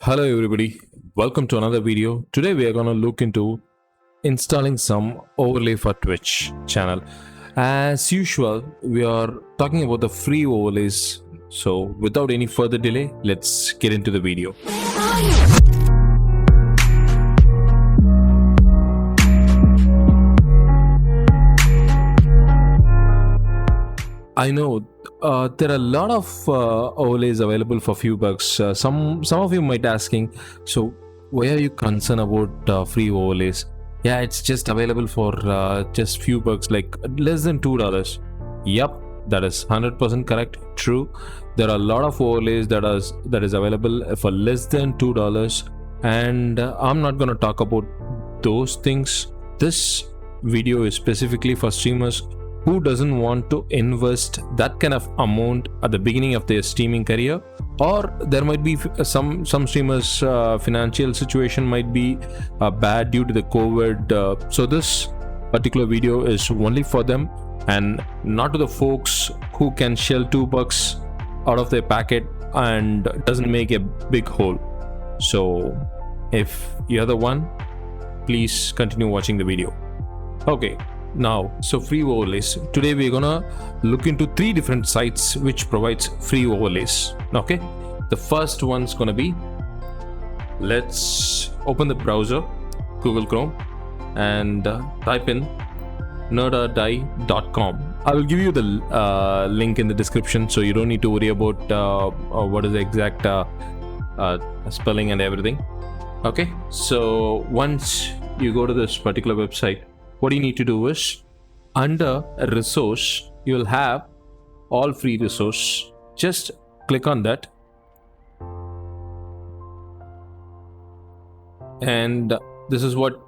Hello everybody, welcome to another video. Today we are going to look into installing some overlay for Twitch channel. As usual, we are talking about the free overlays. So without any further delay, let's get into the video. I know there are a lot of overlays available for few bucks. Some of you might asking, so why are you concerned about free overlays? Yeah, it's just available for just few bucks, like less than $2. Yep, that is 100% correct. True, there are a lot of overlays that is available for less than $2, and I'm not gonna talk about those things. This video is specifically for streamers who doesn't want to invest that kind of amount at the beginning of their streaming career, or there might be some streamers financial situation might be bad due to the COVID, so this particular video is only for them and not to the folks who can shell $2 out of their packet and doesn't make a big hole. So if you're the one, please continue watching the video. Okay, now, so free overlays. Today we're gonna look into 3 different sites which provides free overlays. Okay, the first one's gonna be, let's open the browser, Google Chrome, and type in nerdardie.com. I will give you the link in the description, so you don't need to worry about what is the exact spelling and everything. Okay, so once you go to this particular website, what you need to do is, under a resource, you will have all free resource. Just click on that, and this is what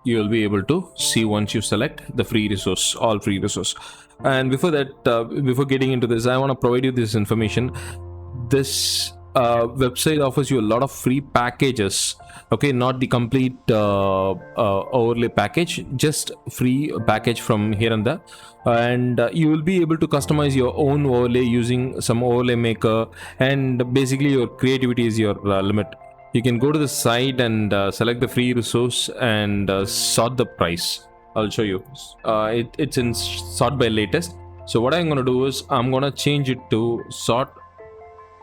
you will be able to see once you select the free resource, all free resource. And before that, before getting into this, I want to provide you this information. This website offers you a lot of free packages. Okay, not the complete overlay package, just free package from here and there, and you will be able to customize your own overlay using some overlay maker, and basically your creativity is your limit. You can go to the site and select the free resource and sort the price. I'll show you. It's in sort by latest. So what I'm going to do is I'm going to change it to sort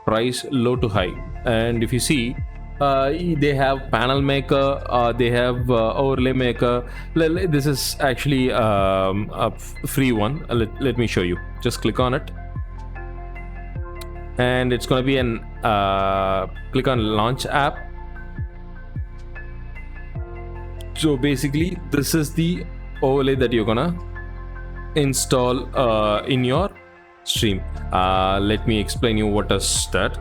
price low to high, and if you see, they have panel maker, they have overlay maker. This is actually a free one. Let me show you. Just click on it, and it's going to be an click on launch app. So basically this is the overlay that you're gonna install in your stream. Let me explain you what is that.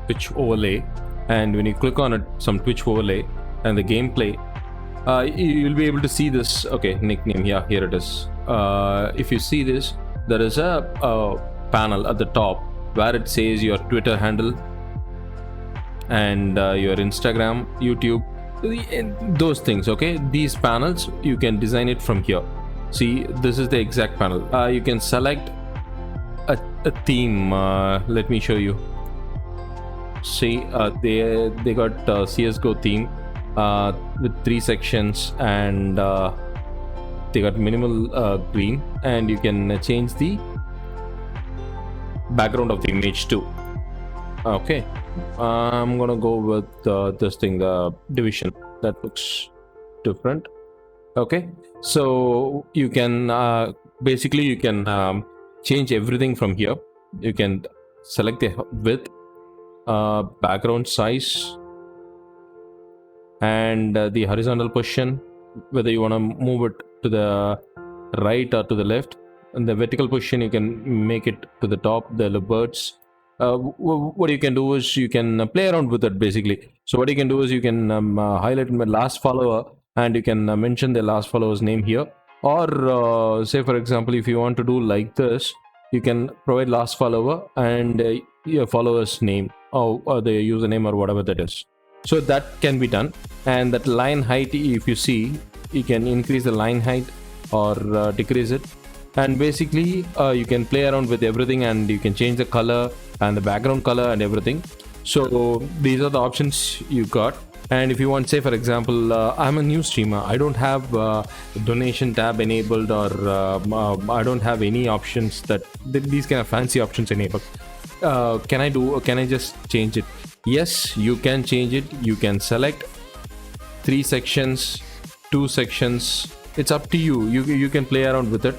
Twitch overlay, and when you click on it, some Twitch overlay and the gameplay, you'll be able to see this. Okay, nickname, yeah, here it is. If you see this, there is a panel at the top where it says your Twitter handle and your Instagram, YouTube, those things. Okay, these panels you can design it from here. See, this is the exact panel. You can select a theme. Let me show you. See, they got CSGO theme with 3 sections, and they got minimal green, and you can change the background of the image too. Okay, I'm gonna go with this thing, the division. That looks different. Okay, so you can basically you can change everything from here. You can select the width, background size, and the horizontal position, whether you want to move it to the right or to the left. And the vertical position, you can make it to the top, the birds. What you can do is you can play around with it basically. So what you can do is you can highlight my last follower, and you can mention the last follower's name here, or say for example, if you want to do like this, you can provide last follower and your follower's name, or the username, or whatever that is. So that can be done. And that line height, if you see, you can increase the line height or decrease it, and basically you can play around with everything, and you can change the color, and the background color and everything. So these are the options you got. And if you want, say for example, I'm a new streamer, I don't have donation tab enabled, or I don't have any options these kind of fancy options enabled. Can I just change it? Yes, you can change it. You can select 3 sections, 2 sections. It's up to you. You can play around with it.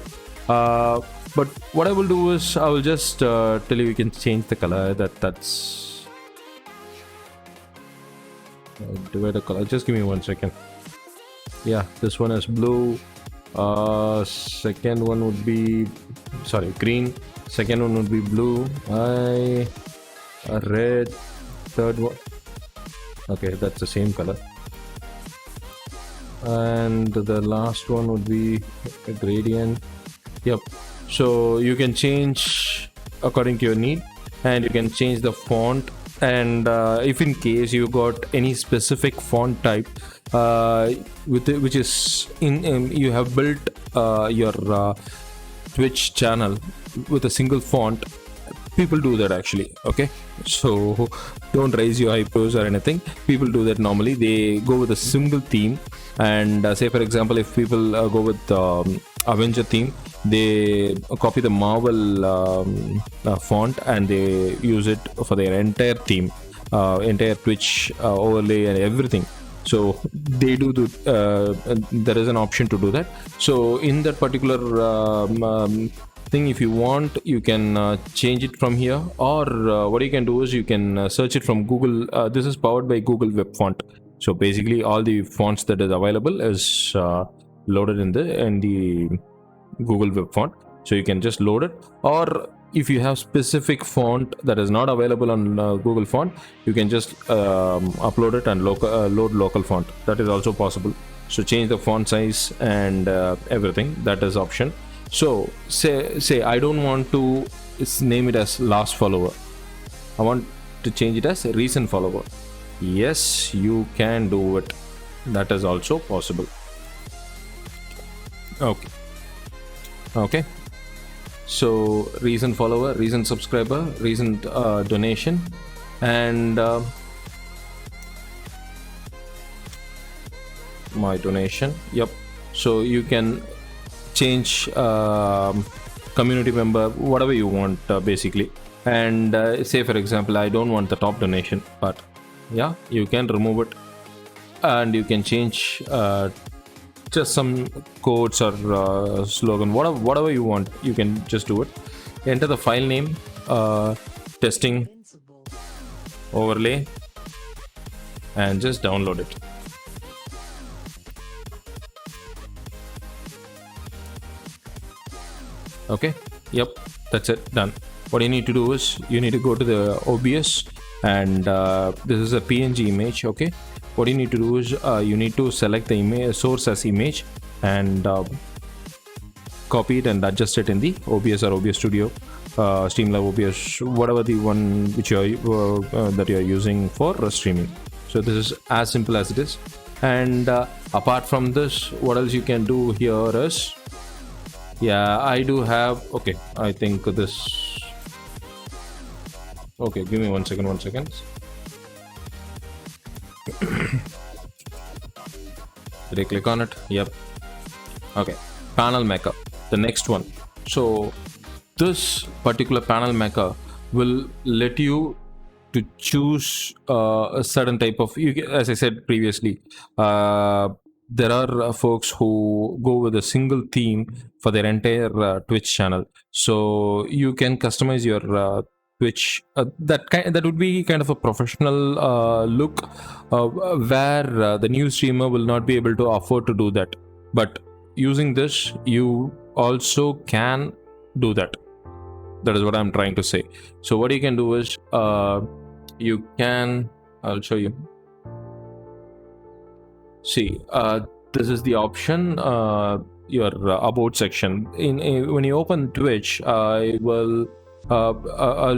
But what I will do is I will just tell you can change the color. That's divide the color. Just give me 1 second. Yeah, this one is blue. Second one would be green. Second one would be blue. Red. Third one. Okay, that's the same color. And the last one would be a gradient. Yep. So you can change according to your need, and you can change the font. And if in case you got any specific font type which is you have built your Twitch channel with a single font, people do that actually. Okay, so don't raise your eyebrows or anything. People do that normally. They go with a single theme, and say for example, if people go with Avenger theme, they copy the Marvel font and they use it for their entire theme, entire Twitch overlay and everything. So they do there is an option to do that. So in that particular thing, if you want, you can change it from here, or what you can do is you can search it from Google. This is powered by Google Web Font. So basically all the fonts that is available is loaded in the Google Web Font. So you can just load it, or if you have specific font that is not available on Google Font, you can just upload it and load local font. That is also possible. So change the font size and everything. That is option. So say I don't want to name it as last follower, I want to change it as recent follower. Yes, you can do it. That is also possible. Okay, so recent follower, recent subscriber, recent donation, and my donation. Yep. So you can change community member, whatever you want, basically. And say for example, I don't want the top donation, but yeah, you can remove it, and you can change just some codes or slogan, whatever you want. You can just do it. Enter the file name, testing overlay, and just download it. Okay, yep, that's it, done. What you need to do is you need to go to the OBS, and this is a PNG image. Okay, what you need to do is you need to select the image source as image, and copy it and adjust it in the OBS or OBS Studio, Streamlab OBS, whatever the one which you are that you are using for streaming. So this is as simple as it is. And apart from this, what else you can do here is, yeah, I do have, okay, I think this, okay, give me 1 second. Did I click on it? Yep. Okay, panel maker, the next one. So this particular panel maker will let you to choose a certain type of, as I said previously, there are folks who go with a single theme for their entire Twitch channel. So you can customize your Twitch, that would be kind of a professional look, where the new streamer will not be able to afford to do that. But using this, you also can do that. That is what I'm trying to say. So what you can do is you can, I'll show you. See, this is the option, your about section. When you open Twitch, I'll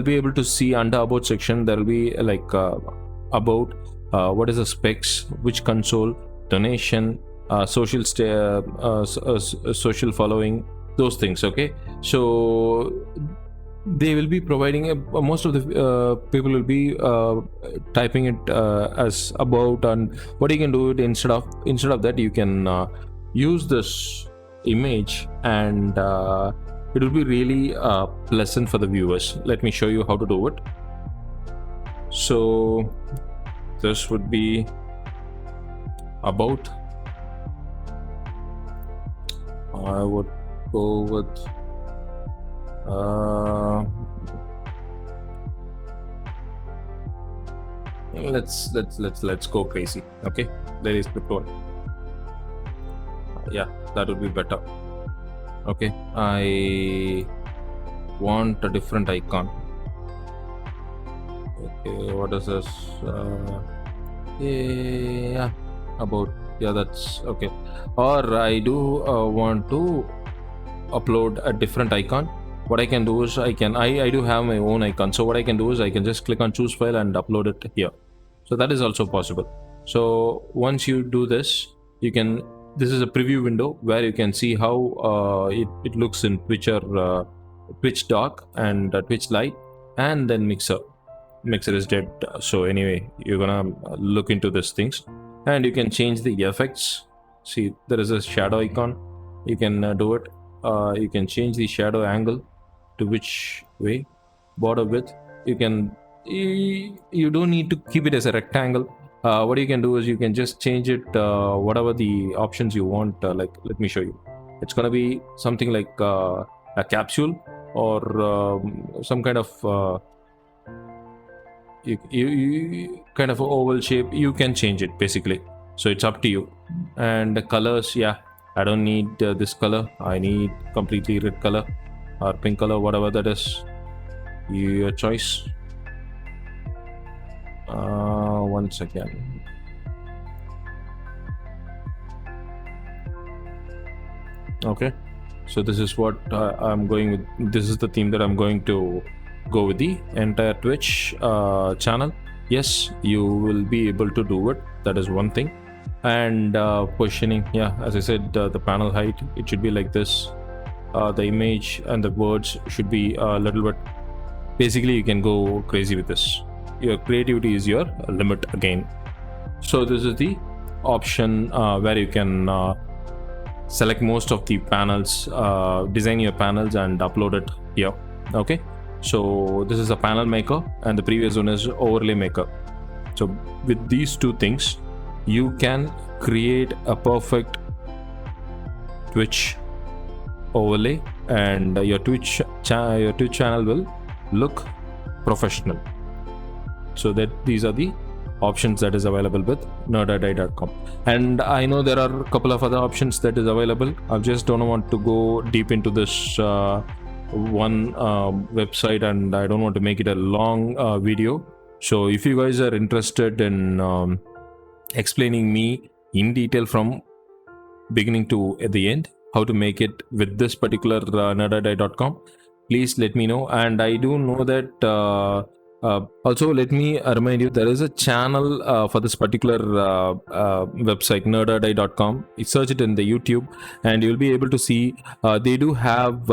be able to see under about section there will be like about, what is the specs, which console, donation, social social following, those things. Okay, so they will be providing most of the people will be typing it as about, and what you can do it instead of that, you can use this image, and it will be really pleasant for the viewers. Let me show you how to do it. So this would be about. I would go with let's go crazy. Okay, there is the one. Yeah, that would be better. Okay, I want a different icon. Okay, what is this? Yeah, about, yeah, that's okay. Or I do want to upload a different icon. What I can do is I do have my own icon. So what I can do is I can just click on choose file and upload it here. So that is also possible. So once you do this, you can, this is a preview window where you can see how it looks in Twitch dock and Twitch Lite, and then Mixer is dead. So anyway, you're gonna look into these things, and you can change the effects. See, there is a shadow icon. You can do it. You can change the shadow angle to which way, border width. You can, you don't need to keep it as a rectangle. What you can do is you can just change it whatever the options you want. Like, let me show you. It's gonna be something like a capsule, or some kind of you kind of oval shape. You can change it basically, so it's up to you. And the colors, yeah, I don't need this color. I need completely red color or pink color, whatever that is, your choice. One second. Okay, so this is what I'm going with. This is the theme that I'm going to go with the entire Twitch channel. Yes, you will be able to do it. That is one thing. And positioning, yeah, as I said, the panel height, it should be like this. The image and the words should be a little bit. Basically, you can go crazy with this. Your creativity is your limit again. So this is the option where you can select most of the panels, design your panels and upload it here. Okay, so this is a panel maker, and the previous one is overlay maker. So with these two things, you can create a perfect Twitch overlay, and your Twitch channel will look professional. So that these are the options that is available with nerdadai.com. And I know there are a couple of other options that is available. I just don't want to go deep into this one website, and I don't want to make it a long video. So if you guys are interested in explaining me in detail from beginning to at the end how to make it with this particular nerdadai.com, please let me know. And I do know that also, let me remind you, there is a channel for this particular website, nerdadai.com. You search it in the YouTube, and you'll be able to see they do have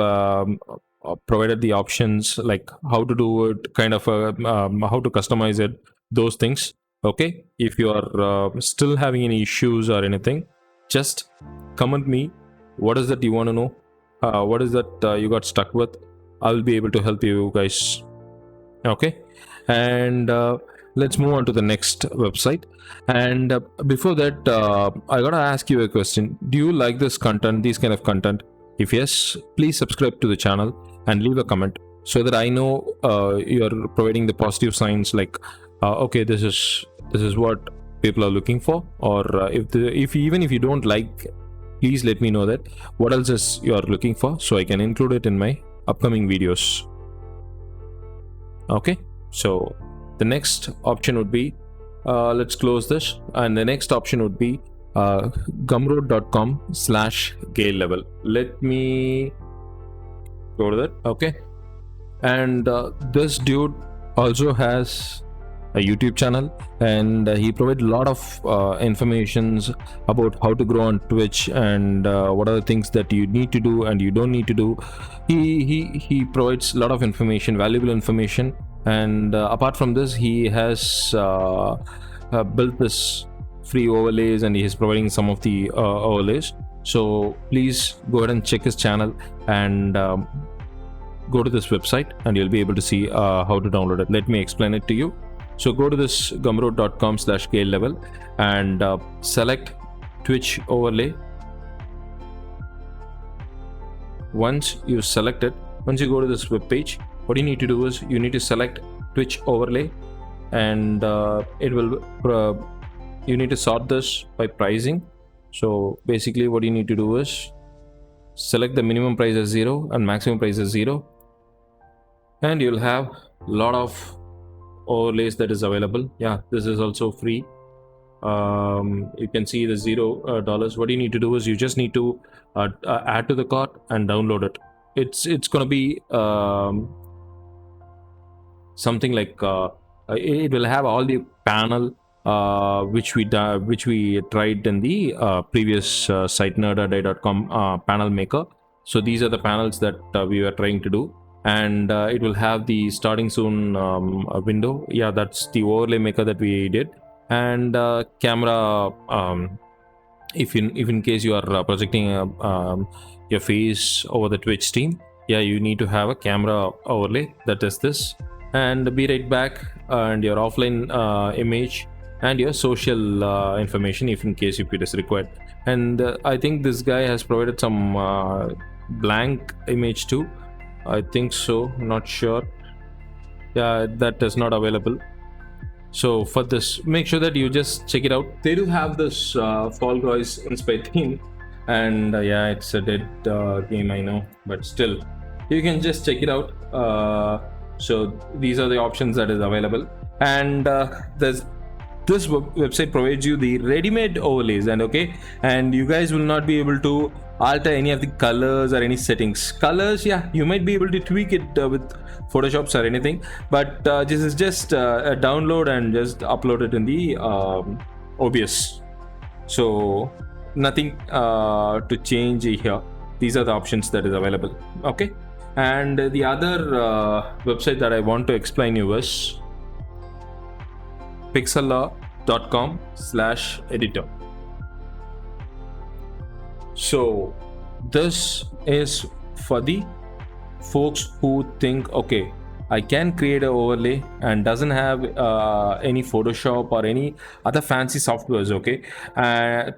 provided the options like how to do it, kind of how to customize it, those things. Okay, if you are still having any issues or anything, just comment me. What is that you want to know? What is that you got stuck with? I'll be able to help you guys. Okay, and let's move on to the next website. And before that, I gotta ask you a question. Do you like this content, these kind of content? If yes, please subscribe to the channel and leave a comment so that I know you're providing the positive signs, like okay, this is what people are looking for. Or if even if you don't like, please let me know that what else is you are looking for, so I can include it in my upcoming videos. Okay, so the next option would be let's close this, and the next option would be gumroad.com/gale level. Let me go to that. Okay, and this dude also has a YouTube channel, and he provides a lot of informations about how to grow on Twitch and what are the things that you need to do and you don't need to do. He provides a lot of information, valuable information, and apart from this, he has built this free overlays, and he is providing some of the overlays. So please go ahead and check his channel and go to this website, and you'll be able to see how to download it. Let me explain it to you. So go to this gumroad.com/scale level and select Twitch overlay. Once you select it, once you go to this web page, what you need to do is you need to select Twitch overlay, and it will you need to sort this by pricing. So basically what you need to do is select the minimum price as 0 and maximum price as 0, and you'll have a lot of overlays that is available. Yeah, this is also free. You can see the $0. What you need to do is you just need to add to the cart and download it. It's going to be something like it will have all the panel which we tried in the previous site nerdadai.com panel maker. So these are the panels that we were trying to do, and it will have the starting soon window. Yeah, that's the overlay maker that we did, and camera. If in case you are projecting your face over the Twitch stream, yeah, you need to have a camera overlay, that is this, and be right back, and your offline image, and your social information if it is required. And I think this guy has provided some blank image too, I think so, not sure. Yeah, that is not available. So for this, make sure that you just check it out. They do have this Fall Guys inspired theme, and yeah, it's a dead game, I know, but still you can just check it out. So these are the options that is available, and this website provides you the ready-made overlays, and you guys will not be able to alter any of the colors or any settings. Colors, yeah, you might be able to tweak it with Photoshop or anything, but this is just a download and just upload it in the OBS. So nothing to change here. These are the options that is available. Okay, and the other website that I want to explain you is pixela.com/editor. So this is for the folks who think, okay, I can create an overlay and doesn't have any Photoshop or any other fancy softwares,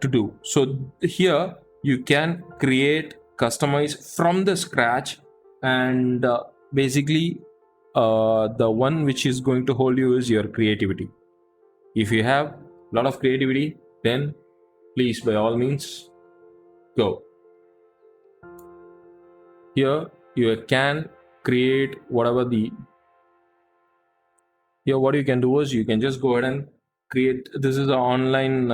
to do. So here you can customize from the scratch, and basically the one which is going to hold you is your creativity. If you have a lot of creativity, then please, by all means, go. Here you can create whatever what you can do is you can just go ahead and create. This is an online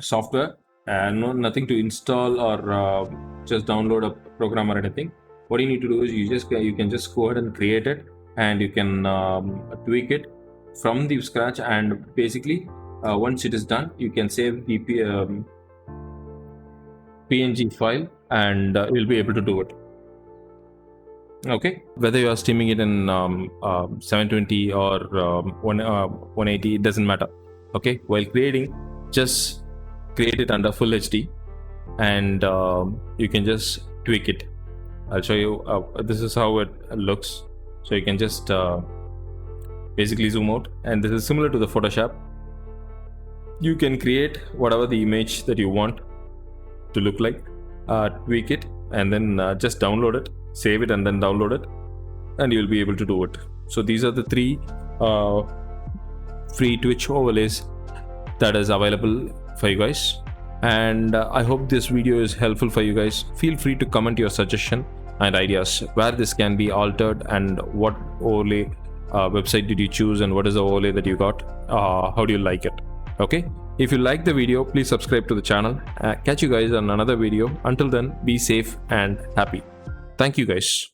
software, and nothing to install or just download a program or anything. What you need to do is you can just go ahead and create it, and you can tweak it from the scratch, and basically once it is done, you can save the PNG file, and you'll be able to do it. Okay, whether you are streaming it in 720 or 180, it doesn't matter. Okay, while creating, just create it under full HD, and you can just tweak it. I'll show you. This is how it looks. So you can just basically zoom out, and this is similar to the Photoshop. You can create whatever the image that you want to look like, tweak it, and then just download it, save it, and then download it, and you'll be able to do it. So these are the 3 free Twitch overlays that is available for you guys, and I hope this video is helpful for you guys. Feel free to comment your suggestion and ideas where this can be altered, and what overlay website did you choose, and what is the overlay that you got. How do you like it? Okay, if you like the video, please subscribe to the channel. Catch you guys on another video. Until then, be safe and happy. Thank you guys.